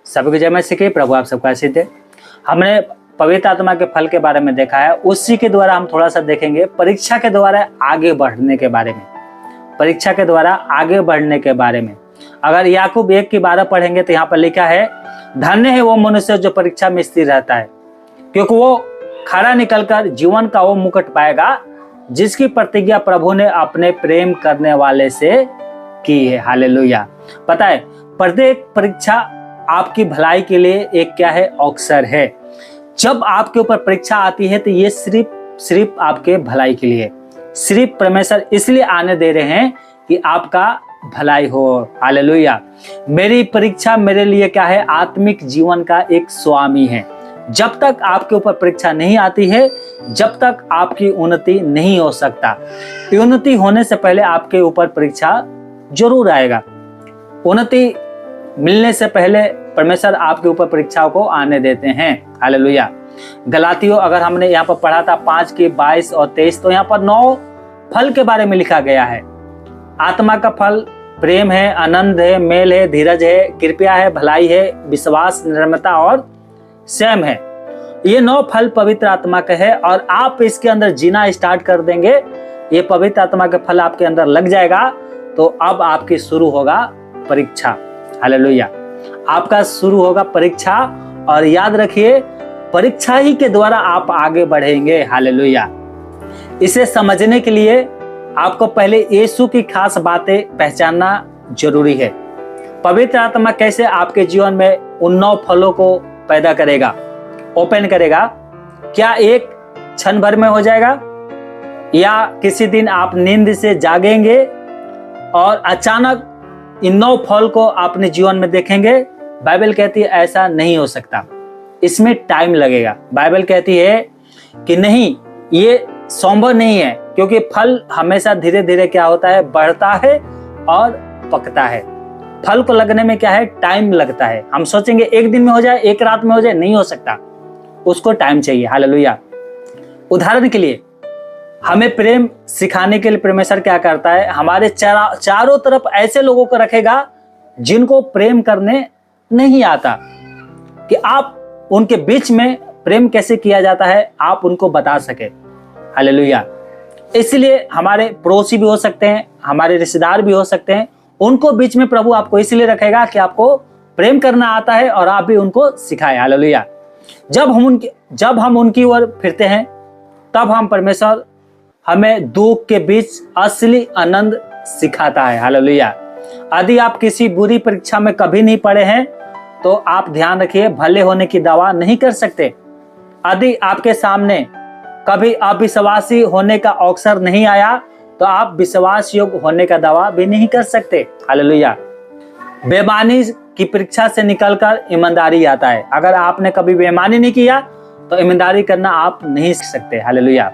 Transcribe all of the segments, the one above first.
सभी को जय मसीह की। प्रभु आप सबका आशीष दे। हमने पवित्र आत्मा के फल के बारे में देखा है, उसी के द्वारा हम थोड़ा सा देखेंगे परीक्षा के द्वारा आगे बढ़ने के बारे में। परीक्षा के द्वारा आगे बढ़ने के बारे में अगर याकूब 1:12 पढ़ेंगे तो यहाँ पर लिखा है, धन्य है वो मनुष्य जो परीक्षा में स्थिर रहता है, क्योंकि वो खरा निकलकर जीवन का वो मुकुट पाएगा जिसकी प्रतिज्ञा प्रभु ने अपने प्रेम करने वाले से की है। हालेलुया। पता है, प्रत्येक परीक्षा आपकी भलाई के लिए एक क्या है, अवसर है। जब आपके ऊपर परीक्षा आती है तो ये सिर्फ आपके भलाई के लिए, सिर्फ परमेश्वर इसलिए आने दे रहे हैं कि आपका भलाई हो। हालेलुया। मेरी परीक्षा मेरे लिए क्या है, आत्मिक जीवन का एक स्वामी है। जब तक आपके ऊपर परीक्षा नहीं आती है, जब तक आपकी उन्नति नहीं हो सकता। उन्नति होने से पहले आपके ऊपर परीक्षा जरूर आएगा। उन्नति मिलने से पहले परमेश्वर आपके ऊपर परीक्षाओं को आने देते हैं। हालेलुया। गलातियों अगर हमने यहाँ पर पढ़ा था 5:22 और 23, तो यहाँ पर 9 फल के बारे में लिखा गया है। आत्मा का फल प्रेम है, आनंद है, मेल है, धीरज है, कृपया है, भलाई है, विश्वास, निर्मलता और संयम है। ये 9 फल पवित्र आत्मा के है और आप इसके अंदर जीना स्टार्ट कर देंगे, ये पवित्र आत्मा के फल आपके अंदर लग जाएगा, तो अब आपकी शुरू होगा परीक्षा। हालेलुया। आपका शुरू होगा परीक्षा, और याद रखिए परीक्षा ही के द्वारा आप आगे बढ़ेंगे। हालेलुया। इसे समझने के लिए आपको पहले यीशु की खास बातें पहचानना जरूरी है। पवित्र आत्मा कैसे आपके जीवन में उन 9 फलों को पैदा करेगा, ओपन करेगा। क्या एक क्षण भर में हो जाएगा, या किसी दिन आप नींद से जागेंगे और अचानक इन 9 फल को अपने जीवन में देखेंगे? बाइबल कहती है ऐसा नहीं हो सकता, इसमें टाइम लगेगा। बाइबल कहती है कि नहीं, ये संभव नहीं है, क्योंकि फल हमेशा धीरे धीरे क्या होता है, बढ़ता है और पकता है। फल को लगने में क्या है, टाइम लगता है। हम सोचेंगे एक दिन में हो जाए, एक रात में हो जाए, नहीं हो सकता, उसको टाइम चाहिए। हालेलुया। उदाहरण के लिए हमें प्रेम सिखाने के लिए परमेश्वर क्या करता है, हमारे चारों तरफ ऐसे लोगों को रखेगा जिनको प्रेम करने नहीं आता, कि आप उनके बीच में प्रेम कैसे किया जाता है आप उनको बता सके। हालेलुया। इसलिए हमारे पड़ोसी भी हो सकते हैं, हमारे रिश्तेदार भी हो सकते हैं, उनको बीच में प्रभु आपको इसलिए रखेगा कि आपको प्रेम करना आता है और आप भी उनको सिखाए। हालेलुया। जब हम उनकी ओर फिरते हैं, तब हम परमेश्वर हमें दुख के बीच असली आनंद सिखाता है। हालेलुया। यदि आप किसी बुरी परीक्षा में कभी नहीं पड़े हैं तो आप ध्यान रखिए, भले होने की दावा नहीं कर सकते। यदि आपके सामने कभी अविश्वासी होने का अवसर नहीं आया तो आप विश्वास योग्य होने का दावा भी नहीं कर सकते। हालेलुया। बेईमानी की परीक्षा से निकलकर ईमानदारी आता है। अगर आपने कभी बेईमानी नहीं किया तो ईमानदारी करना आप नहीं सीख सकते। हालेलुया।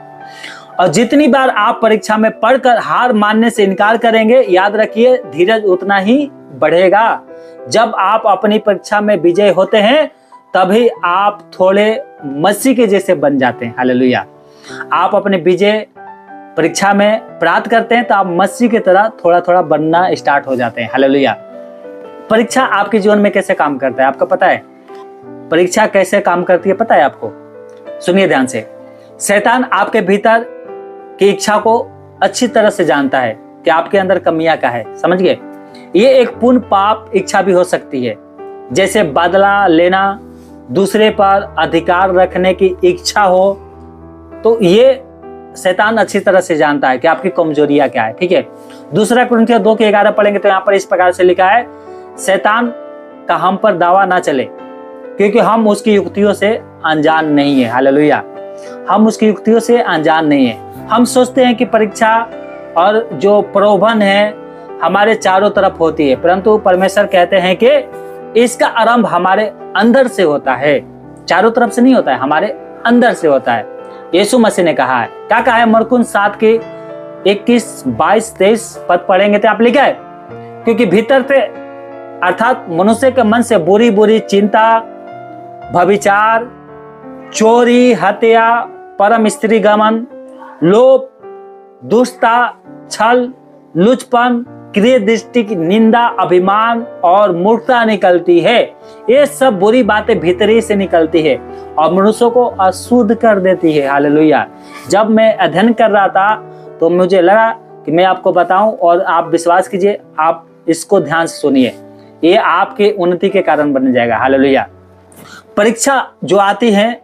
और जितनी बार आप परीक्षा में पढ़कर हार मानने से इनकार करेंगे, याद रखिए धीरज उतना ही बढ़ेगा। जब आप अपनी परीक्षा में विजय होते हैं तभी आप थोड़े मसीह के जैसे बन जाते हैं। हालेलुया। आप अपने विजय परीक्षा में प्राप्त करते हैं तो आप मसीह की तरह थोड़ा थोड़ा बनना स्टार्ट हो जाते हैं। हालेलुया। परीक्षा आपके जीवन में कैसे काम करता है आपको पता है? परीक्षा कैसे काम करती है पता है आपको? सुनिए ध्यान से। शैतान आपके भीतर की इच्छा को अच्छी तरह से जानता है कि आपके अंदर कमियां क्या है। समझ गए? ये एक पूर्ण पाप इच्छा भी हो सकती है, जैसे बदला लेना, दूसरे पर अधिकार रखने की इच्छा हो। तो ये शैतान अच्छी तरह से जानता है कि आपकी कमजोरियां क्या है। ठीक है। दूसरा कुरिन्थियों 2:11 पढ़ेंगे तो यहाँ पर इस प्रकार से लिखा है, शैतान का हम पर दावा ना चले, क्योंकि हम उसकी युक्तियों से अनजान नहीं है। हालेलुया। हम उसकी युक्तियों से अनजान नहीं है। हम सोचते हैं कि परीक्षा और जो प्रलोभन है हमारे चारों तरफ होती है, परंतु परमेश्वर कहते हैं कि इसका आरंभ हमारे अंदर से होता है, चारों तरफ से नहीं होता है, हमारे अंदर से होता है। यीशु मसीह ने कहा है, क्या कहा है? मरकुस 7:21-22-23 पद पढ़ेंगे तो आप लिखा है, क्योंकि भीतर से अर्थात मनुष्य के मन से बुरी बुरी चिंता, व्यभिचार, चोरी, हत्या, परम स्त्री गमन, लोभ, दुष्टता, छल, लुचपन, क्रिय दृष्टि की निंदा, अभिमान और मूर्खता निकलती है। ये सब बुरी बातें भीतरी से निकलती है और मनुष्य को अशुद्ध कर देती है। हालेलुया। जब मैं अध्ययन कर रहा था तो मुझे लगा कि मैं आपको बताऊं और आप विश्वास कीजिए, आप इसको ध्यान से सुनिए, ये आपके उन्नति के कारण बन जाएगा। हालेलुया। परीक्षा जो आती है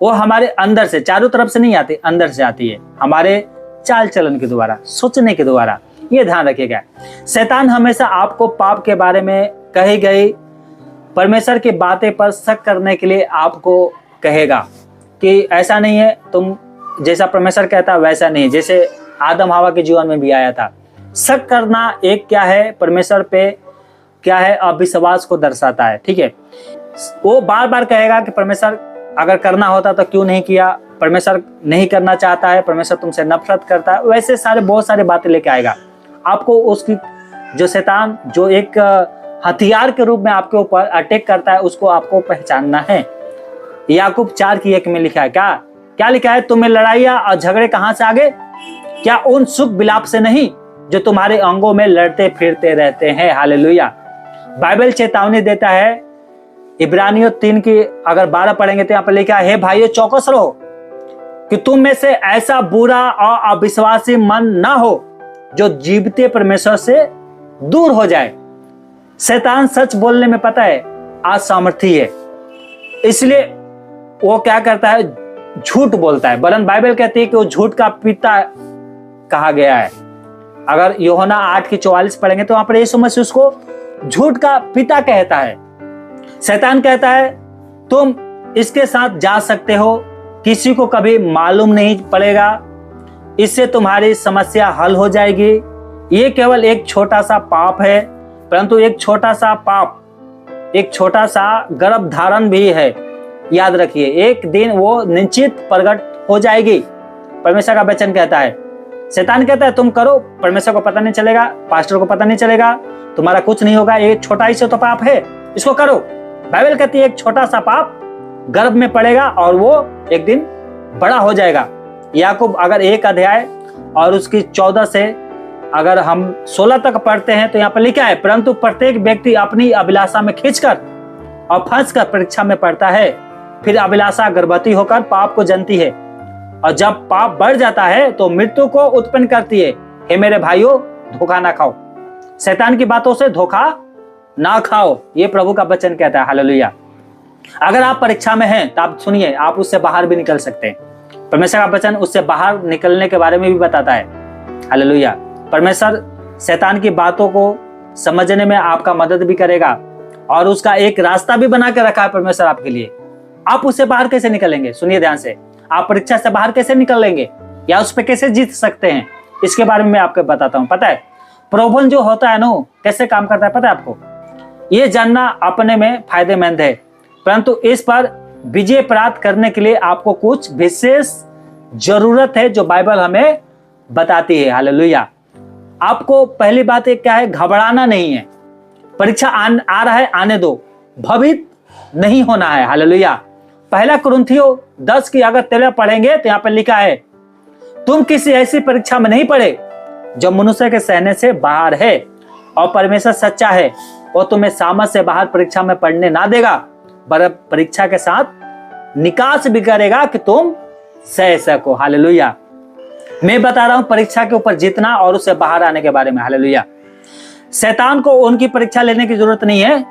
वो हमारे अंदर से, चारों तरफ से नहीं आती, अंदर से आती है, हमारे चाल चलन के द्वारा, सोचने के द्वारा। ये ध्यान रखिएगा। शैतान हमेशा आपको पाप के बारे में कही गई परमेश्वर की बातें पर शक करने के लिए आपको कहेगा कि ऐसा नहीं है, तुम जैसा परमेश्वर कहता वैसा नहीं, जैसे आदम हवा के जीवन में भी आया था। शक करना एक क्या है, परमेश्वर पे क्या है, अविश्वास को दर्शाता है। ठीक है, वो बार बार कहेगा कि परमेश्वर अगर करना होता तो क्यों नहीं किया, परमेश्वर नहीं करना चाहता है, परमेश्वर तुमसे नफरत करता है, वैसे सारे बहुत सारी बातें लेके आएगा। आपको उसकी जो शैतान जो एक हथियार के रूप में आपके ऊपर अटैक करता है, उसको आपको पहचानना है। याकूब 4:1 में लिखा है, क्या लिखा है, तुम्हें लड़ाइयाँ और झगड़े कहाँ से आगे, क्या उन सुख विलाप से नहीं जो तुम्हारे अंगों में लड़ते फिरते रहते हैं। हालेलुया। बाइबल चेतावनी देता है, इब्रानियों 3 की अगर 12 पढ़ेंगे तो यहाँ पर लिखा है, हे भाइयों चौकस रहो कि तुम में से ऐसा बुरा और अविश्वासी मन ना हो जो जीवते परमेश्वर से दूर हो जाए। शैतान सच बोलने में पता है असामर्थी है, इसलिए वो क्या करता है, झूठ बोलता है। वरन बाइबल कहती है कि वो झूठ का पिता कहा गया है। अगर यूहन्ना 8:44 पढ़ेंगे तो वहां पर यीशु मसीह उसको झूठ का पिता कहता है। शैतान कहता है तुम इसके साथ जा सकते हो, किसी को कभी मालूम नहीं पड़ेगा, इससे तुम्हारी समस्या हल हो जाएगी। ये केवल एक छोटा सा पाप है, परंतु एक छोटा सा पाप एक छोटा सा गर्भ धारण भी है। याद रखिए, एक दिन वो निश्चित प्रकट हो जाएगी, परमेश्वर का वचन कहता है। शैतान कहता है तुम करो, परमेश्वर को पता नहीं चलेगा, पास्टर को पता नहीं चलेगा, तुम्हारा कुछ नहीं होगा, ये छोटा ही से तो पाप है, इसको करो। बाइबल कहती है एक छोटा सा पाप गर्भ में पड़ेगा और वो एक दिन बड़ा हो जाएगा। याकूब अगर 1 अध्याय और उसकी 14 से अगर हम 16 तक पढ़ते हैं तो यहाँ पर लिखा है, परंतु प्रत्येक व्यक्ति अपनी अभिलाषा में खींचकर और फंसकर परीक्षा में पड़ता है, फिर अभिलाषा गर्भवती होकर पाप को जनती है, और जब पाप बढ़ जाता है तो मृत्यु को उत्पन्न करती है। हे मेरे भाइयों, धोखा ना खाओ, शैतान की बातों से धोखा ना खाओ, ये प्रभु का वचन कहता है। हालेलुया। अगर आप परीक्षा में हैं तो आप सुनिए, आप उससे बाहर भी निकल सकते हैं। परमेश्वर का वचन उससे बाहर निकलने के बारे में भी बताता है। हालेलुया। परमेश्वर शैतान की बातों को समझने में आपका मदद भी करेगा और उसका एक रास्ता भी बना के रखा है परमेश्वर आपके लिए। आप उससे बाहर कैसे निकलेंगे, सुनिए ध्यान से, आप परीक्षा से बाहर कैसे निकलेंगे या उस पर कैसे जीत सकते हैं, इसके बारे में मैं आपको बताता हूं। पता है प्रलोभन जो होता है ना, कैसे काम करता है पता है आपको, ये जानना अपने में फायदेमंद है, परंतु इस पर विजय प्राप्त करने के लिए आपको कुछ विशेष जरूरत है जो बाइबल हमें बताती है। हालेलुया। आपको पहली बात क्या है, घबराना नहीं है। परीक्षा आ रहा है, आने दो, भयभीत नहीं होना है। हालेलुया। पहला कुरिन्थियों 10 की अगर 13 पढ़ेंगे तो यहाँ पर लिखा है, तुम किसी ऐसी परीक्षा में नहीं पड़े जो मनुष्य के सहने से बाहर है, और परमेश्वर सच्चा है, वो तुम्हें सामर्थ से बाहर परीक्षा में पढ़ने ना देगा, पर परीक्षा के साथ निकास भी करेगा कि तुम सह सको। हालेलुया। मैं बता रहा हूं परीक्षा के ऊपर जीतना और उससे बाहर आने के बारे में। हालेलुया। शैतान को उनकी परीक्षा लेने की जरूरत नहीं है,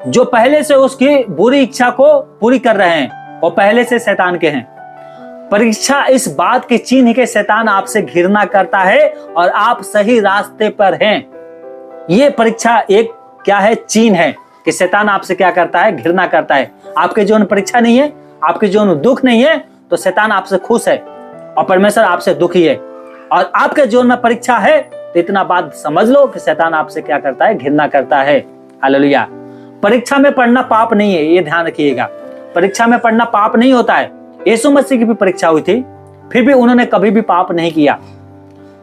जो पहले से उसकी बुरी इच्छा को पूरी कर रहे हैं वो पहले से शैतान के हैं। परीक्षा इस बात की चिन्ह के शैतान आपसे घृणा करता है और आप सही रास्ते पर हैं। ये परीक्षा एक क्या है, चिन्ह है कि शैतान आपसे क्या करता है, घृणा करता है। आपके जीवन में परीक्षा नहीं है, आपके जीवन में दुख नहीं है, तो शैतान आपसे खुश है और परमेश्वर आपसे दुखी है। और आपके जीवन में परीक्षा है तो इतना बात समझ लो कि शैतान आपसे क्या करता है, घृणा करता है। हालेलुया। परीक्षा में पढ़ना पाप नहीं है, ये ध्यान रखिएगा। परीक्षा में पढ़ना पाप नहीं होता है। यीशु मसीह की भी परीक्षा हुई थी, फिर भी उन्होंने कभी भी पाप नहीं किया।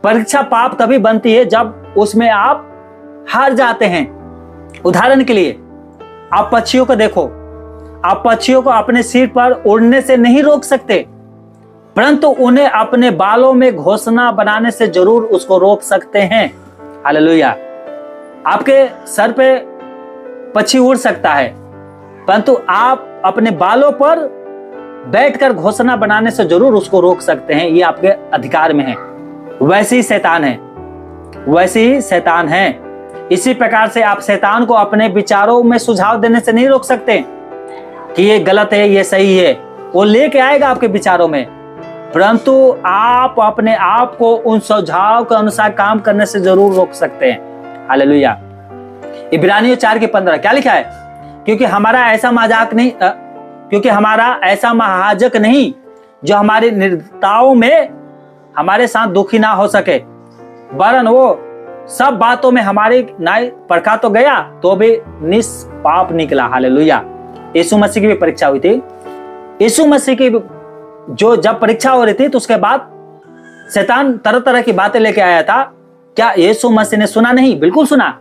परीक्षा पाप तभी बनती है जब उसमें आप हार जाते हैं। उदाहरण के लिए आप पक्षियों को देखो, आप पक्षियों को अपने सिर पर उड़ने से नहीं रोक सकते, परंतु उन्हें अपने बालों में घोंसला बनाने से जरूर उसको रोक सकते हैं। हालेलुया। आपके सर पे पक्षी उड़ सकता है, परंतु आप अपने बालों पर बैठकर घोषणा बनाने से जरूर उसको रोक सकते हैं, ये आपके अधिकार में है। वैसे ही शैतान है, वैसे ही शैतान है। इसी प्रकार से आप शैतान को अपने विचारों में सुझाव देने से नहीं रोक सकते कि ये गलत है, ये सही है। वो लेके आएगा आपके विचारों में, परंतु आप अपने आप को उन सुझाव के अनुसार काम करने से जरूर रोक सकते हैं। हालेलुया। इब्रानियों 4:15 क्या लिखा है? क्योंकि हमारा ऐसा महायाजक नहीं जो हमारी निर्दयताओं में हमारे साथ दुखी ना हो सके, वरन वो सब बातों में हमारी न्याय परखा तो गया तो भी निष्पाप निकला। हालेलुया। यीशु मसीह की भी परीक्षा हुई थी। यीशु मसीह की जो जब परीक्षा हो रही थी तो उसके बाद शैतान तरह तरह की बातें लेके आया था। क्या यीशु मसीह ने सुना? नहीं, बिल्कुल सुना।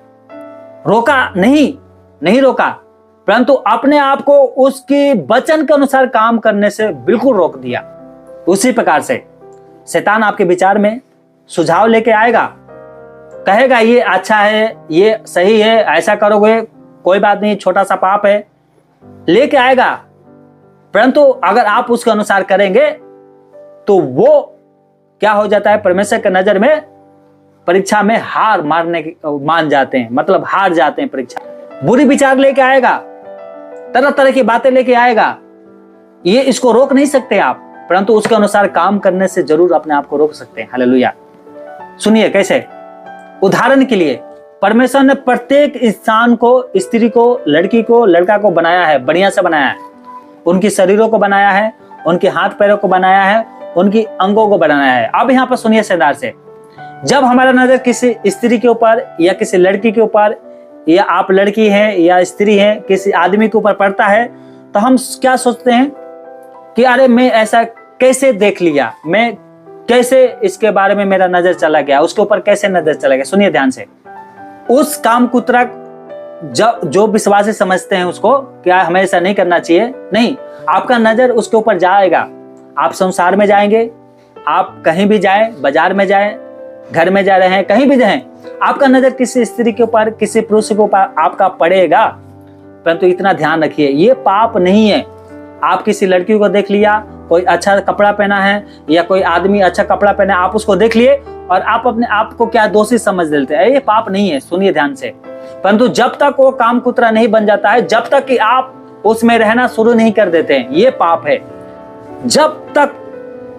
रोका नहीं रोका, परंतु अपने आप को उसकी वचन के अनुसार काम करने से बिल्कुल रोक दिया। उसी प्रकार से शैतान आपके विचार में सुझाव लेके आएगा, कहेगा ये अच्छा है, ये सही है, ऐसा करोगे कोई बात नहीं, छोटा सा पाप है, लेके आएगा। परंतु अगर आप उसके अनुसार करेंगे तो वो क्या हो जाता है? परमेश्वर की नजर में परीक्षा में हार मान जाते हैं, मतलब हार जाते हैं परीक्षा। बुरी विचार लेके आएगा, तरह तरह की बातें लेके आएगा, ये इसको रोक नहीं सकते आप, परंतु उसके अनुसार काम करने से जरूर अपने आप को रोक सकते हैं। हालेलुया। सुनिए कैसे। उदाहरण के लिए परमेश्वर ने प्रत्येक इंसान को, स्त्री को, लड़की को, लड़का को बनाया है, बढ़िया से बनाया है। उनकी शरीरों को बनाया है, उनके हाथ पैरों को बनाया है, उनकी अंगों को बनाया है। अब यहाँ पर सुनिए सेदार से, जब हमारा नजर किसी स्त्री के ऊपर या किसी लड़की के ऊपर, या आप लड़की हैं या स्त्री हैं, किसी आदमी के ऊपर पड़ता है, तो हम क्या सोचते हैं कि अरे मैं ऐसा कैसे देख लिया, मैं कैसे इसके बारे में मेरा नजर चला गया, उसके ऊपर कैसे नजर चला गया। सुनिए ध्यान से। उस काम कुतरा जो विश्वासी समझते हैं उसको क्या हमें ऐसा नहीं करना चाहिए, नहीं, आपका नजर उसके ऊपर जाएगा। आप संसार में जाएंगे, आप कहीं भी जाए, बाजार में जाए, घर में जा रहे हैं, कहीं भी जाए, आपका नजर किसी स्त्री के ऊपर, किसी पुरुष के ऊपर आपका पड़ेगा। परंतु इतना ध्यान रखिए, ये पाप नहीं है। आप किसी लड़की को देख लिया, कोई अच्छा कपड़ा पहना है या कोई आदमी अच्छा कपड़ा पहना है, आप उसको देख लिए और आप अपने आप को क्या दोषी समझ लेते हैं, ये पाप नहीं है। सुनिए ध्यान से। परंतु जब तक वो काम कुतरा नहीं बन जाता है, जब तक कि आप उसमें रहना शुरू नहीं कर देते हैं, ये पाप है। जब तक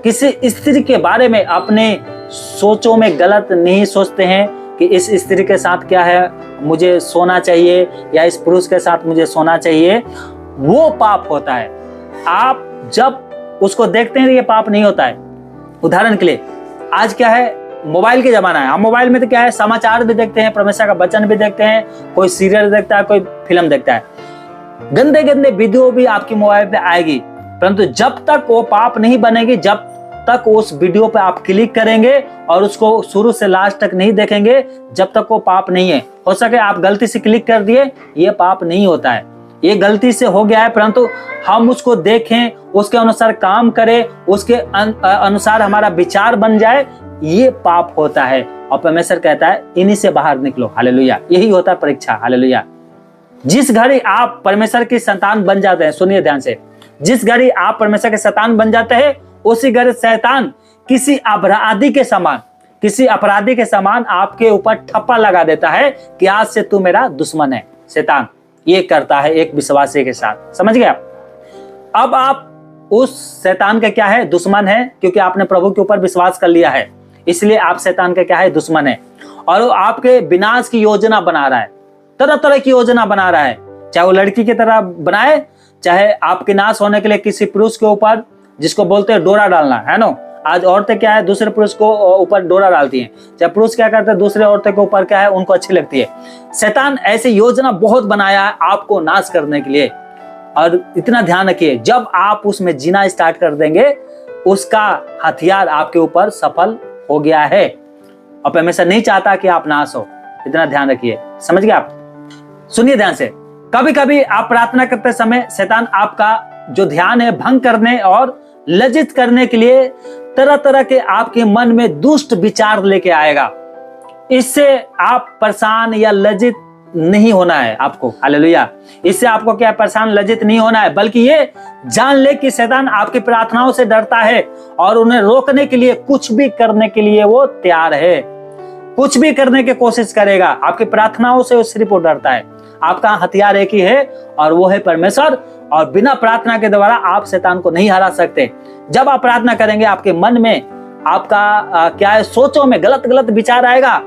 किसी स्त्री के बारे में अपने सोचों में गलत नहीं सोचते हैं कि इस स्त्री के साथ क्या है, मुझे सोना चाहिए, या इस पुरुष के साथ मुझे सोना चाहिए, वो पाप होता है। आप जब उसको देखते हैं ये पाप नहीं होता है। उदाहरण के लिए आज क्या है, मोबाइल के जमाना है। हम मोबाइल में तो क्या है, समाचार भी देखते हैं, परमेश्वर का वचन भी देखते हैं, कोई सीरियल देखता है, कोई फिल्म देखता है, गंदे गंदे वीडियो भी आपकी मोबाइल पे आएगी। परंतु जब तक वो पाप नहीं बनेगी, जब तक उस वीडियो पे आप क्लिक करेंगे और उसको शुरू से लास्ट तक नहीं देखेंगे, जब तक वो पाप नहीं है। हो सके आप गलती से क्लिक कर दिए, ये पाप नहीं होता है, ये गलती से हो गया है, परंतु हम उसको देखें, उसके अनुसार काम करें, उसके अनुसार हमारा विचार बन जाए, ये पाप होता है। और परमेश्वर कहता है इन्हीं से बाहर निकलो। हालेलुया। यही होता है परीक्षा। हालेलुया। जिस घड़ी आप परमेश्वर की संतान बन जाते हैं, सुनिए ध्यान से, जिस घड़ी आप परमेश्वर के संतान बन जाते हैं, उसी घड़ी शैतान किसी अपराधी के समान आपके ऊपर ठप्पा लगा देता है कि आज से तू मेरा दुश्मन है। शैतान ये करता है एक विश्वासी के साथ, समझ गए आप? अब आप उस शैतान का क्या है, दुश्मन है, क्योंकि आपने प्रभु के ऊपर विश्वास कर लिया है, इसलिए आप शैतान का क्या है, दुश्मन है। और वो आपके विनाश की योजना बना रहा है, तरह तरह की योजना बना रहा है, चाहे वो लड़की की तरह बनाए, चाहे आपके नाश होने के लिए किसी पुरुष के ऊपर, जिसको बोलते हैं डोरा डालना, है ना। आज औरतें क्या है, दूसरे पुरुष को ऊपर डोरा डालती हैं, चाहे पुरुष क्या करते हैं, दूसरे औरतें के ऊपर क्या है, उनको अच्छी लगती है। शैतान ऐसी योजना बहुत बनाया है आपको नाश करने के लिए। और इतना ध्यान रखिए, जब आप उसमें जीना स्टार्ट कर देंगे, उसका हथियार आपके ऊपर सफल हो गया है। और परमेश्वर नहीं चाहता कि आप नाश हो, इतना ध्यान रखिए। समझ गए आप? सुनिए ध्यान से। कभी कभी आप प्रार्थना करते समय शैतान आपका जो ध्यान है भंग करने और लज्जित करने के लिए तरह तरह के आपके मन में दुष्ट विचार लेके आएगा। इससे आप परेशान या लज्जित नहीं होना है आपको, हालेलुया। इससे आपको क्या परेशान लज्जित नहीं होना है, बल्कि ये जान ले कि शैतान आपकी प्रार्थनाओं से डरता है और उन्हें रोकने के लिए कुछ भी करने के लिए वो तैयार है, कुछ भी करने की कोशिश करेगा। आपकी प्रार्थनाओं से वो सिर्फ वो डरता है। आपका हथियार एक ही है और वो है परमेश्वर, और बिना प्रार्थना के द्वारा आप शैतान को नहीं हरा सकते। जब आप प्रार्थना करेंगे आपके मन में आपका क्या है, सोचों में गलत गलत विचार आएगा,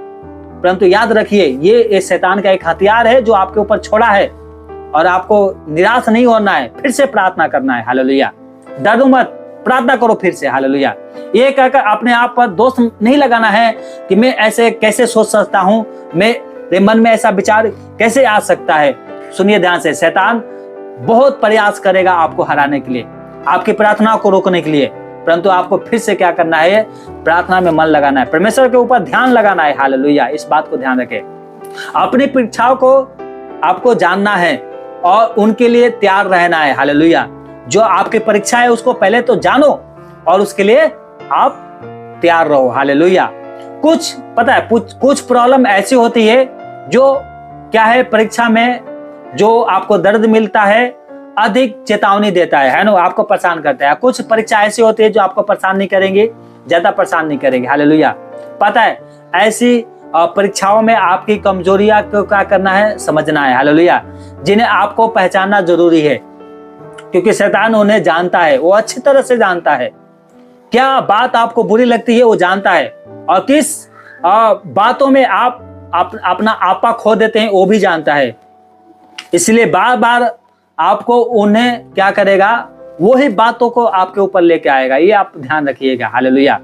परंतु याद रखिए ये शैतान का एक हथियार है जो आपके ऊपर छोड़ा है, और आपको निराश नहीं होना है, फिर से प्रार्थना करना है, हालेलुया। डरो मत, प्रार्थना करो फिर से, हालेलुया। ये कहकर अपने आप पर दोष नहीं लगाना है कि मैं ऐसे कैसे सोच सकता हूं, मेरे मन में ऐसा विचार कैसे आ सकता है। सुनिए ध्यान से, शैतान बहुत प्रयास करेगा आपको हराने के लिए, आपकी प्रार्थना को रोकने के लिए, परंतु आपको फिर से क्या करना है, प्रार्थना में मन लगाना है, परमेश्वर के ऊपर ध्यान लगाना है, हालेलुया। इस बात को ध्यान रखें। अपनी परीक्षाओं को आपको जानना है और उनके लिए तैयार रहना है, हालेलुया। जो आपकी परीक्षा है उसको पहले तो जानो और उसके लिए आप तैयार रहो, हालेलुया। कुछ पता है, कुछ प्रॉब्लम ऐसी होती है जो क्या है, परीक्षा में जो आपको दर्द मिलता है अधिक चेतावनी देता है ना, आपको परेशान करता है। कुछ परीक्षा ऐसी होती है जो आपको परेशान नहीं करेंगी, ज्यादा परेशान नहीं करेंगे, हालेलुया। पता है, ऐसी परीक्षाओं में आपकी कमजोरियां को क्या करना है, समझना है, हालेलुया, जिन्हें आपको पहचानना जरूरी है, क्योंकि शैतान उन्हें जानता है, वो अच्छी तरह से जानता है। क्या बात आपको बुरी लगती है वो जानता है, और किस बातों में आप अपना आपा खो देते हैं वो भी जानता है। इसलिए बार बार आपको उन्हें क्या करेगा, वही बातों को आपके ऊपर लेके आएगा, ये आप ध्यान रखिएगा, हालेलुया।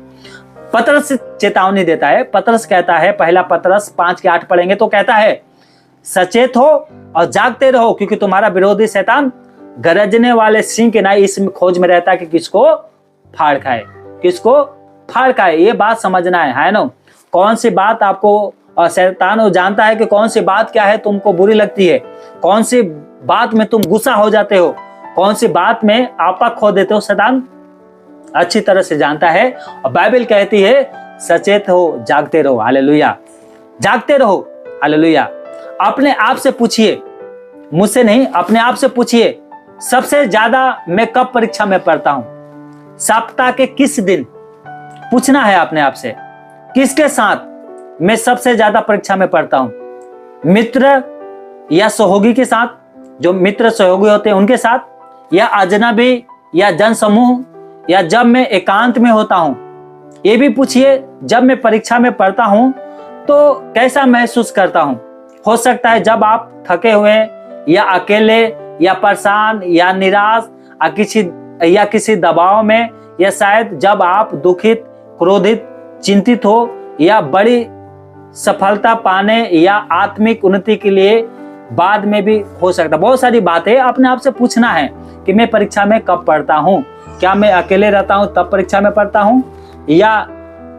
पतरस चेतावनी देता है। पतरस कहता है, पहला पतरस 5:8 पढ़ेंगे तो कहता है, सचेत हो और जागते रहो, क्योंकि तुम्हारा विरोधी शैतान गरजने वाले सिंह के नाई इस खोज में रहता है कि किसको फाड़ खाए, किसको फाड़ खाए। ये बात समझना है ना। कौन सी बात आपको, और शैतान वो जानता है कि कौन सी बात क्या है तुमको बुरी लगती है, कौन सी बात में तुम गुस्सा हो जाते हो, कौन सी बात में आपा खो देते हो, शैतान अच्छी तरह से जानता है। और बाइबल कहती है सचेत हो, जागते रहो, हालेलुया, जागते रहो, हालेलुया। अपने आप से पूछिए, मुझसे नहीं, अपने आप से पूछिए, सबसे ज्यादा मैं कब परीक्षा में पढ़ता हूं, सप्ताह के किस दिन, पूछना है अपने आप से, किसके साथ मैं सबसे ज्यादा परीक्षा में पढ़ता हूं, मित्र या सहयोगी के साथ, जो मित्र सहयोगी होते हैं उनके साथ, या अजनबी या जन समूह, या जब मैं एकांत में होता हूं। ये भी पूछिए, जब मैं परीक्षा में पढ़ता हूं तो कैसा महसूस करता हूं। हो सकता है जब आप थके हुए या अकेले या परेशान या निराश या किसी दबाव में, या शायद जब आप दुखित, क्रोधित, चिंतित हो, या बड़ी सफलता पाने या आत्मिक उन्नति के लिए बाद में भी हो सकता है। बहुत सारी बातें अपने आप से पूछना है कि मैं परीक्षा में कब पढ़ता हूँ। क्या मैं अकेले रहता हूँ तब परीक्षा में पढ़ता हूँ, या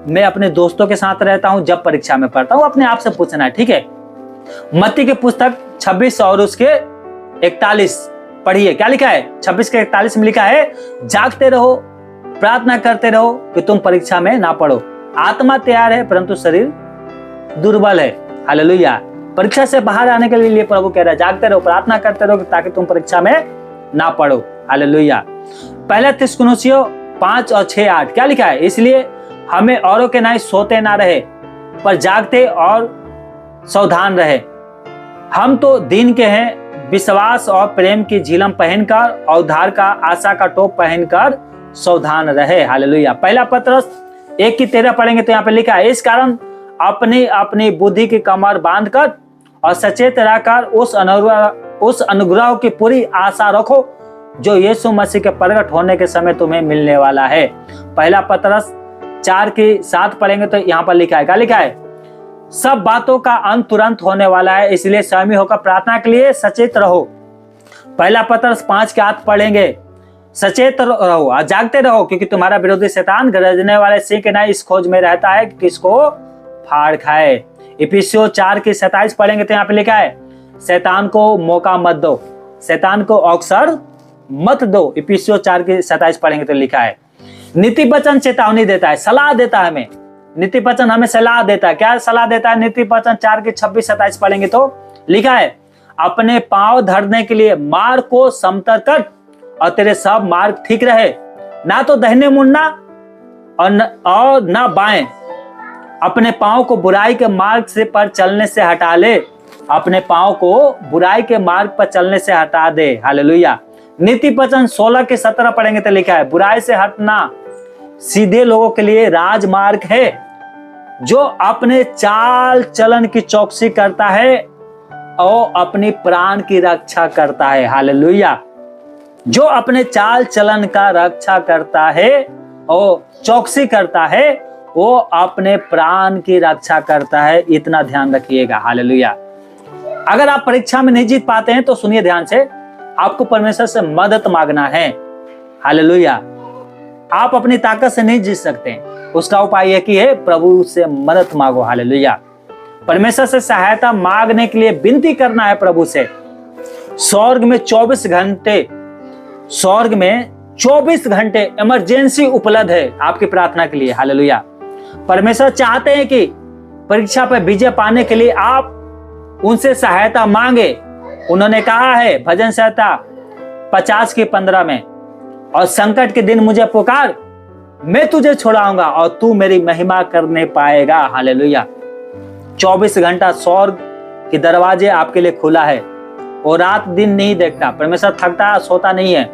मैं अपने दोस्तों के साथ रहता हूँ जब परीक्षा में पढ़ता हूँ, अपने आप से पूछना है, ठीक है। मत्ती की पुस्तक 26 और उसके 41 पढ़िए, क्या लिखा है, 26 के 41 में लिखा है, जागते रहो, प्रार्थना करते रहो कि तुम परीक्षा में ना पढ़ो। आत्मा तैयार है परंतु शरीर दुर्बल है, हालेलुया। परीक्षा से बाहर आने के लिए प्रभु कह रहा है, जागते रहो, प्रार्थना करते रहो ताकि तुम परीक्षा में ना पढ़ो, हालेलुया। पहला थिस्सलुनीसियों 5 और 6-8 क्या लिखा है, इसलिए हमें औरों के नाई सोते ना रहे, पर जागते और सावधान रहे। हम तो दिन के हैं, विश्वास और प्रेम की झिलम पहनकर और उद्धार का आशा का टोप पहनकर सावधान रहे, हालेलुया। पहला पतरस 1:13 पढ़ेंगे तो यहाँ पे लिखा है, इस कारण अपनी अपनी बुद्धि की कमर बांधकर और सचेत रहकर उस अनुग्रह की पूरी आशा रखो जो यीशु मसीह के प्रकट होने के समय तुम्हें मिलने वाला है। पहला पतरस 4:7 पढ़ेंगे तो यहाँ पर लिखा है, क्या लिखा है, सब बातों का अंत तुरंत होने वाला है, इसलिए संयमी होकर प्रार्थना के लिए सचेत रहो। पहला पतरस 5:8 पढ़ेंगे, सचेत रहो और जागते रहो, क्योंकि तुम्हारा विरोधी शैतान गरजने वाले सिंह के नाई इस खोज में रहता है कि किसको फाड़ खाए। इफिसियों 4:27 पढ़ेंगे तो यहाँ पे लिखा है, शैतान को मौका मत दो, शैतान को अवसर मत दो। इफिसियों 4:27 पढ़ेंगे तो लिखा है। नीति वचन चेतावनी देता है, सलाह देता है हमें, नीति वचन हमें सलाह देता है। क्या सलाह देता है? नीति वचन 4:26-27 पढ़ेंगे तो लिखा है अपने पांव धरने के लिए मार्ग को समतल कर और तेरे सब मार्ग ठीक रहे, ना तो दाहिने मुड़ना और ना बाएं। अपने पांव को बुराई के मार्ग से पर चलने से हटा ले, अपने पांव को बुराई के मार्ग पर चलने से हटा दे। हालेलुया। नीति वचन 16 के 17 पढ़ेंगे तो लिखा है बुराई से हटना सीधे लोगों के लिए राजमार्ग है, जो अपने चाल चलन की चौकसी करता है और अपनी प्राण की रक्षा करता है। हालेलुया। जो अपने चाल चलन का रक्षा करता है और चौकसी करता है, वो अपने प्राण की रक्षा करता है। इतना ध्यान रखिएगा। हालेलुया। अगर आप परीक्षा में नहीं जीत पाते हैं तो सुनिए ध्यान से, आपको परमेश्वर से मदद मांगना है। हालेलुया। आप अपनी ताकत से नहीं जीत सकते, उसका उपाय यह कि है प्रभु से मदद मांगो। हालेलुया। परमेश्वर से सहायता मांगने के लिए विनती करना है प्रभु से। स्वर्ग में 24 घंटे इमरजेंसी उपलब्ध है आपकी प्रार्थना के लिए। हालेलुया। परमेश्वर चाहते हैं कि परीक्षा पर विजय पाने के लिए आप उनसे सहायता मांगे। उन्होंने कहा है भजन संहिता 50 की 15 में, और संकट के दिन मुझे पुकार, मैं तुझे छुड़ाऊंगा और तू मेरी महिमा करने पाएगा। हालेलुया। 24 घंटा स्वर्ग के दरवाजे आपके लिए खुला है, और रात दिन नहीं देखता। परमेश्वर थकता सोता नहीं है।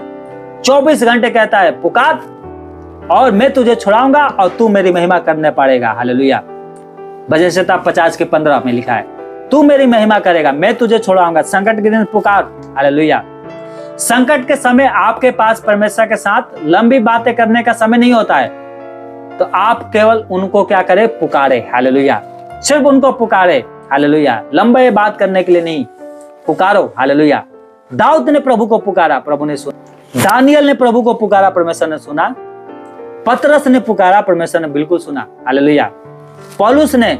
24 घंटे कहता है पुकार और मैं तुझे छुड़ाऊंगा और तू मेरी महिमा करने पाएगा। हालेलुया। भजन संहिता 50 के 15 में लिखा है तू मेरी महिमा करेगा, मैं तुझे छुड़ाऊंगा, संकट के दिन पुकार। हालेलुया। संकट के समय आपके पास परमेश्वर के साथ लंबी बातें करने का समय नहीं होता है, तो आप केवल उनको क्या करें, पुकारे। हालेलुया। सिर्फ उनको पुकारे। हालेलुया। लंबे बात करने के लिए नहीं, पुकारो। हालेलुया। दाऊद ने प्रभु को पुकारा, प्रभु ने सुना। दानियल ने प्रभु को पुकारा, परमेश्वर ने सुना। पतरस ने पुकारा, परमेश्वर ने बिल्कुल सुना। हालेलुया। पौलुस ने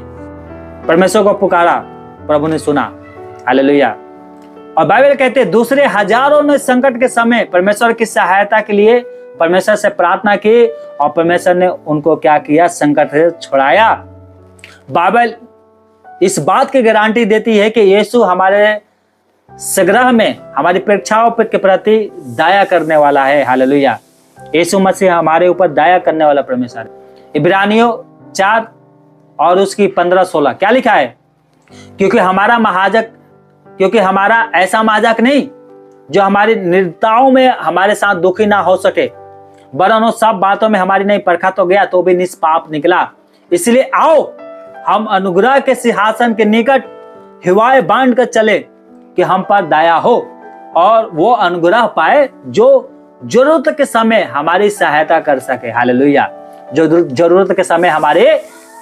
परमेश्वर को पुकारा, प्रभु ने सुना। हालेलुया। और बाइबल कहते हैं दूसरे हजारों ने संकट के समय परमेश्वर की सहायता के लिए परमेश्वर से प्रार्थना की और परमेश्वर ने उनको क्या किया, संकट से छुड़ाया। बाइबल इस बात की गारंटी देती है कि यीशु हमारे संग्रह में हमारी परीक्षाओं के प्रति दया करने वाला है। हालेलुया। यीशु मसीह हमारे ऊपर दया करने वाला परमेश्वर है। इब्रानियों 4 और उसकी 15-16 क्या लिखा है, क्योंकि हमारा ऐसा महायाजक नहीं जो हमारी निर्दयताओं में हमारे साथ दुखी ना हो सके, वरन वो सब बातों में हमारी नहीं परखा तो गया तो भी निष्पाप निकला। इसलिए आओ हम अनुग्रह के सिंहासन के निकट हिवाए बांध कर चले कि हम पर दया हो और वो अनुग्रह पाए जो जरूरत के समय हमारी सहायता कर सके। हालेलुया। जो जरूरत के समय हमारी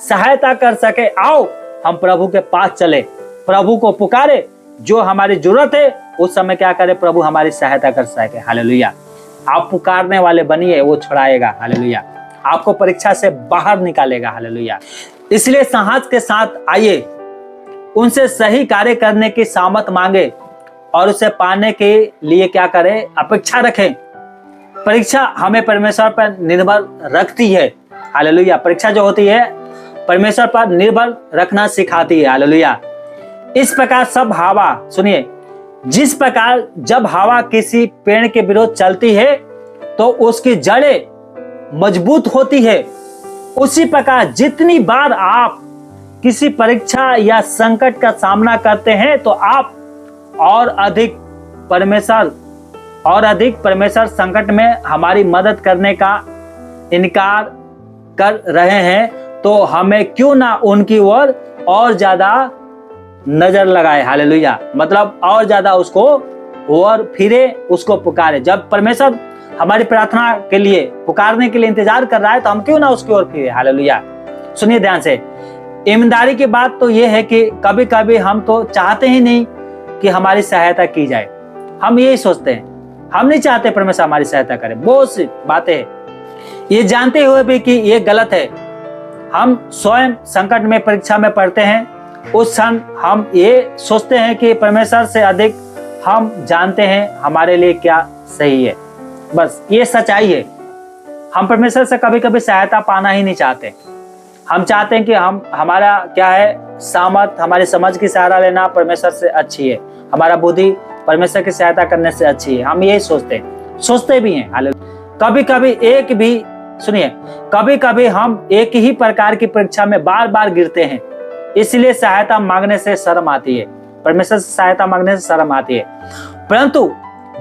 सहायता कर सके। आओ हम प्रभु के पास चले, प्रभु को पुकारे, जो हमारी जरूरत है उस समय क्या करे, प्रभु हमारी सहायता कर सके। हालेलुया। आप पुकारने वाले बनिए, वो छुड़ाएगा। हालेलुया। आपको परीक्षा से बाहर निकालेगा। हालेलुया। इसलिए साहस के साथ आइए, उनसे सही कार्य करने की सामर्थ मांगे और उसे पाने के लिए क्या करें, अपेक्षा रखें। परीक्षा हमें परमेश्वर पर निर्भर रखती है। हालेलुया। परीक्षा जो होती है परमेश्वर पर निर्भर रखना सिखाती है। हालेलुया। इस प्रकार सब हवा, सुनिए, जिस प्रकार जब हवा किसी पेड़ के विरोध चलती है तो उसकी जड़ें मजबूत होती है, उसी प्रकार जितनी बार आप किसी परीक्षा या संकट का सामना करते हैं तो आप और अधिक परमेश्वर संकट में हमारी मदद करने का इनकार कर रहे हैं, तो हमें क्यों ना उनकी ओर और ज्यादा नजर लगाए। हालेलुया। मतलब और ज्यादा उसको और फिरे, उसको पुकारे। जब परमेश्वर हमारी प्रार्थना के लिए, पुकारने के लिए इंतजार कर रहा है तो हम क्यों ना उसकी ओर फिरे। हालेलुया। सुनिए ध्यान से, ईमानदारी की बात तो यह है कि कभी कभी हम तो चाहते ही नहीं कि हमारी सहायता की जाए। हम यही सोचते हैं, हम नहीं चाहते परमेश्वर हमारी सहायता करे। बहुत सी बातें हैं, ये जानते हुए भी कि ये गलत है। हम स्वयं संकट में, परीक्षा में पड़ते हैं, उस क्षण हम ये सोचते हैं कि परमेश्वर से अधिक हम जानते हैं हमारे लिए क्या सही है। बस ये सच्चाई है। हम परमेश्वर से कभी कभी सहायता पाना ही नहीं चाहते। हम चाहते हैं कि हमारा क्या है सामर्थ, हमारी समझ की सहारा लेना परमेश्वर से अच्छी है, हमारा बुद्धि परमेश्वर की सहायता करने से अच्छी है। हम यही सोचते भी हैं। हालेलुया। कभी कभी हम एक ही प्रकार की परीक्षा में बार बार गिरते हैं, इसलिए सहायता मांगने से शर्म आती है, परमेश्वर से सहायता मांगने से शर्म आती है। परंतु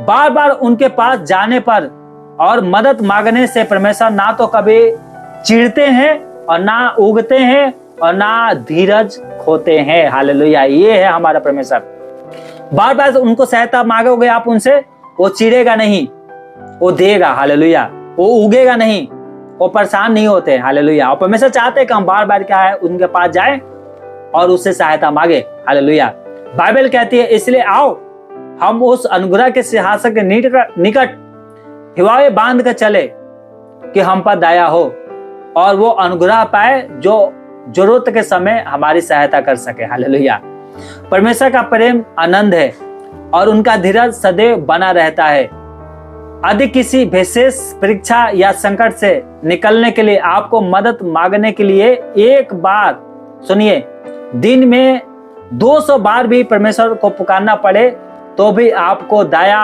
बार बार उनके पास जाने पर और मदद मांगने से परमेश्वर ना तो कभी चिढ़ते हैं और ना उगते हैं और ना धीरज खोते हैं। हालेलुया। ये है हमारा परमेश्वर। बार बार उनको सहायता मांगोगे आप उनसे, वो चिढ़ेगा नहीं, वो देगा। हालेलुया। वो उगेगा नहीं, वो परेशान नहीं होते। हालेलुया। और परमेश्वर चाहते हैं कि हम बार बार क्या है उनके पास जाएं और उससे सहायता मांगे। हालेलुया। बाइबल कहती है इसलिए आओ हम उस अनुग्रह के सिंहासन के निकट हिवाए बांध कर चले कि हम पर दया हो और वो अनुग्रह पाए जो जरूरत के समय हमारी सहायता कर सके। हालेलुया। परमेश्वर का प्रेम आनंद है और उनका धीरज सदैव बना रहता है। यदि किसी विशेष परीक्षा या संकट से निकलने के लिए आपको मदद मांगने के लिए एक बार सुनिए दिन में 200 बार भी परमेश्वर को पुकारना पड़े तो भी आपको दया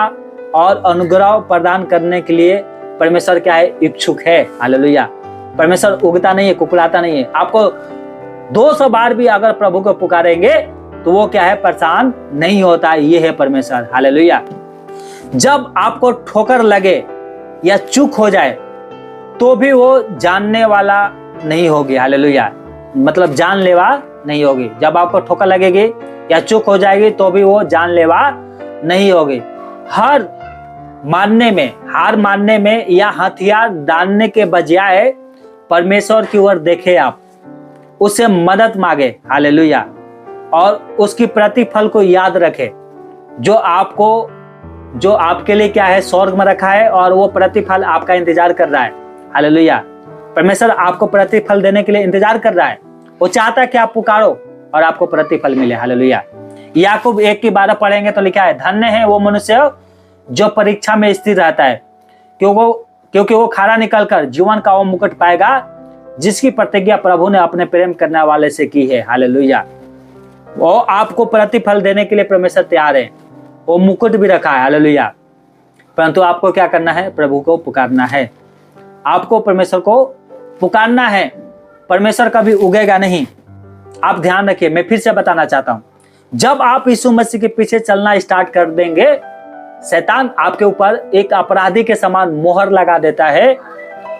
और अनुग्रह प्रदान करने के लिए परमेश्वर क्या है इच्छुक है। हालेलुया। परमेश्वर उगता नहीं है, कुकुलाता नहीं है। आपको 200 बार भी अगर प्रभु को पुकारेंगे तो वो क्या है परेशान नहीं होता। ये है परमेश्वर। हालेलुया। जब आपको ठोकर लगे या चूक हो जाए तो भी वो जानने वाला नहीं होगी। हालेलुया। मतलब जानलेवा नहीं होगी। जब आपको ठोकर लगेगी या चूक हो जाएगी तो भी वो जानलेवा नहीं होगी। हार मानने में या हथियार डालने के बजाय परमेश्वर की ओर देखे, आप उससे मदद मांगे। हालेलुया। और उसकी प्रतिफल को याद रखे जो आपके लिए क्या है स्वर्ग में रखा है और वो प्रतिफल आपका इंतजार कर रहा है। हालेलुया। परमेश्वर आपको प्रतिफल देने के लिए इंतजार कर रहा है। वो चाहता है कि आप पुकारो और आपको प्रतिफल मिले। हालेलुया। याकूब 1:12 पढ़ेंगे तो लिखा है धन्य है वो मनुष्य जो परीक्षा में स्थिर रहता है क्योंकि वो खरा निकलकर जीवन का वो मुकुट पाएगा जिसकी प्रतिज्ञा प्रभु ने अपने प्रेम करने वाले से की है। हालेलुया। वो आपको प्रतिफल देने के लिए परमेश्वर तैयार है। वो मुकुट भी रखा है। हालेलुया। परंतु आपको क्या करना है? प्रभु को पुकारना है। आपको परमेश्वर को पुकारना है। परमेश्वर कभी उगेगा नहीं। आप ध्यान रखिए, मैं फिर से बताना चाहता हूं, जब आप यीशु मसीह के पीछे चलना स्टार्ट कर देंगे, शैतान आपके ऊपर एक अपराधी के समान मोहर लगा देता है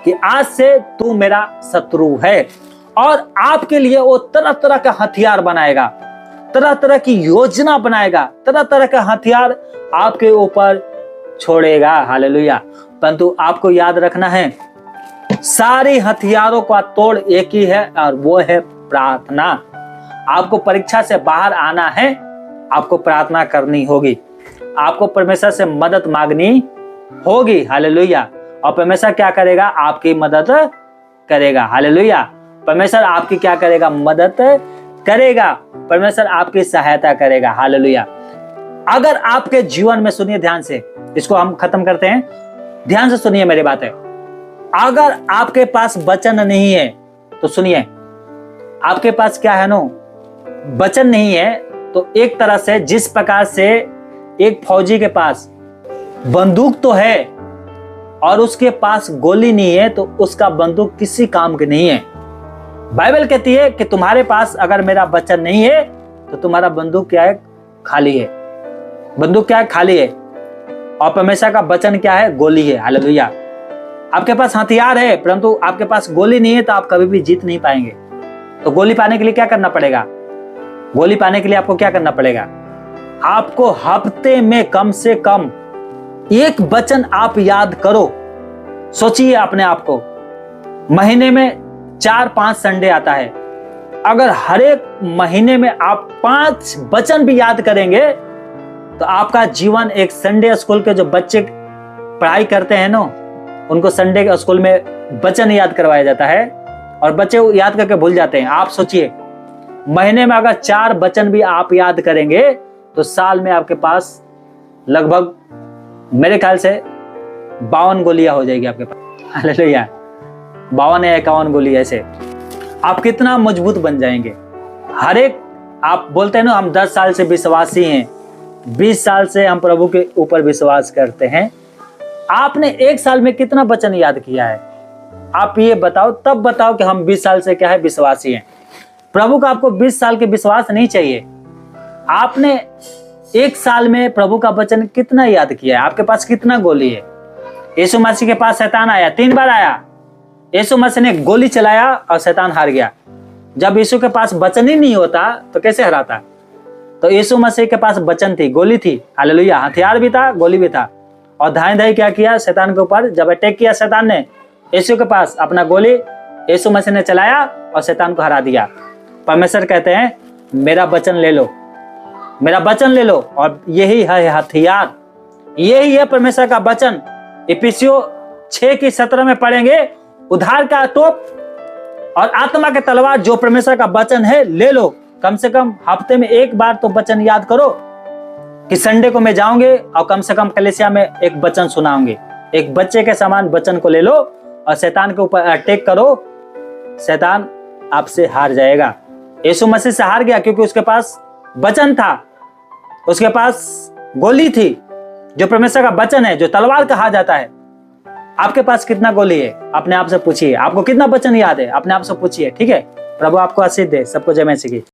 कि आज से तू मेरा शत्रु है, और आपके लिए वो तरह तरह का हथियार बनाएगा, तरह तरह की योजना बनाएगा, तरह तरह का हथियार आपके ऊपर छोड़ेगा। हालेलुया। परंतु आपको याद रखना है सारे हथियारों का तोड़ एक ही है और वो है प्रार्थना। आपको परीक्षा से बाहर आना है, आपको प्रार्थना करनी होगी, आपको परमेश्वर से मदद मांगनी होगी। हालेलुया। और परमेश्वर क्या करेगा? आपकी मदद करेगा। हालेलुया। परमेश्वर आपकी क्या करेगा? मदद करेगा। परमेश्वर आपकी सहायता करेगा। हालेलुया। अगर आपके जीवन में, सुनिए ध्यान से, इसको हम खत्म करते हैं, ध्यान से सुनिए मेरी बात है। अगर आपके पास वचन नहीं है तो सुनिए, आपके पास क्या है नो, वचन नहीं है, तो एक तरह से जिस प्रकार से एक फौजी के पास बंदूक तो है और उसके पास गोली नहीं है तो उसका बंदूक किसी काम की नहीं है। बाइबल कहती है कि तुम्हारे पास अगर मेरा वचन नहीं है तो तुम्हारा बंदूक क्या है? खाली है। बंदूक क्या है? खाली है। और परमेश्वर का वचन क्या है? गोली है। हालेलुया। आपके पास हथियार है परंतु आपके पास गोली नहीं है तो आप कभी भी जीत नहीं पाएंगे। तो गोली पाने के लिए क्या करना पड़ेगा? गोली पाने के लिए आपको क्या करना पड़ेगा? आपको हफ्ते में कम से कम एक वचन आप याद करो। सोचिए अपने आप को, महीने में 4-5 संडे आता है, अगर हर एक महीने में आप 5 वचन भी याद करेंगे तो आपका जीवन एक संडे स्कूल के जो बच्चे पढ़ाई करते हैं ना, उनको संडे के स्कूल में वचन याद करवाया जाता है और बच्चे याद करके भूल जाते हैं। आप सोचिए, महीने में अगर 4 वचन भी आप याद करेंगे तो साल में आपके पास लगभग मेरे ख्याल से 52 गोलियां हो जाएगी आपके पास। हालेलुया। 52 या 51 गोली ऐसे। आप कितना मजबूत बन जाएंगे। हर एक, आप बोलते हैं ना हम 10 साल से विश्वासी हैं, 20 साल से हम प्रभु के ऊपर विश्वास करते हैं, आपने 1 साल में कितना वचन याद किया है? आप ये बताओ, तब बताओ कि हम 20 साल से क्या है विश्वासी हैं। प्रभु का आपको 20 साल के विश्वास नहीं चाहिए। आपने 1 साल में प्रभु का वचन कितना याद किया है? आपके पास कितना गोली है? यीशु मसीह के पास शैतान आया, 3 बार आया। यीशु मसीह ने गोली चलाया और शैतान हार गया। जब यीशु के पास वचन ही नहीं होता तो कैसे हराता? तो यीशु मसीह के पास वचन थी, गोली थी, हालेलुया, हथियार भी था, गोली भी था। और धाई धाई क्या किया शैतान के ऊपर? जब अटैक किया शैतान ने यीशु के पास, अपना गोली यीशु मसीह ने चलाया और शैतान को हरा दिया। परमेश्वर कहते हैं मेरा वचन ले लो, मेरा वचन ले लो, और यही है हथियार, यही है परमेश्वर का वचन। इफिसियों 6:17 में पढ़ेंगे, उद्धार का तोप और आत्मा के तलवार जो परमेश्वर का वचन है ले लो। कम से कम हफ्ते में 1 बार तो वचन याद करो कि संडे को मैं जाऊंगे और कम से कम कलीसिया में एक वचन सुनाऊंगे। एक बच्चे के समान वचन को ले लो और शैतान के ऊपर अटैक करो, शैतान आपसे हार जाएगा। यीशु मसीह से हार गया क्योंकि उसके पास वचन था, उसके पास गोली थी जो परमेश्वर का वचन है, जो तलवार कहा जाता है। आपके पास कितना गोली है? अपने आप से पूछिए। आपको कितना वचन याद है? अपने आप से पूछिए, ठीक है। प्रभु आपको आशीष दे। सबको जय मसीह की।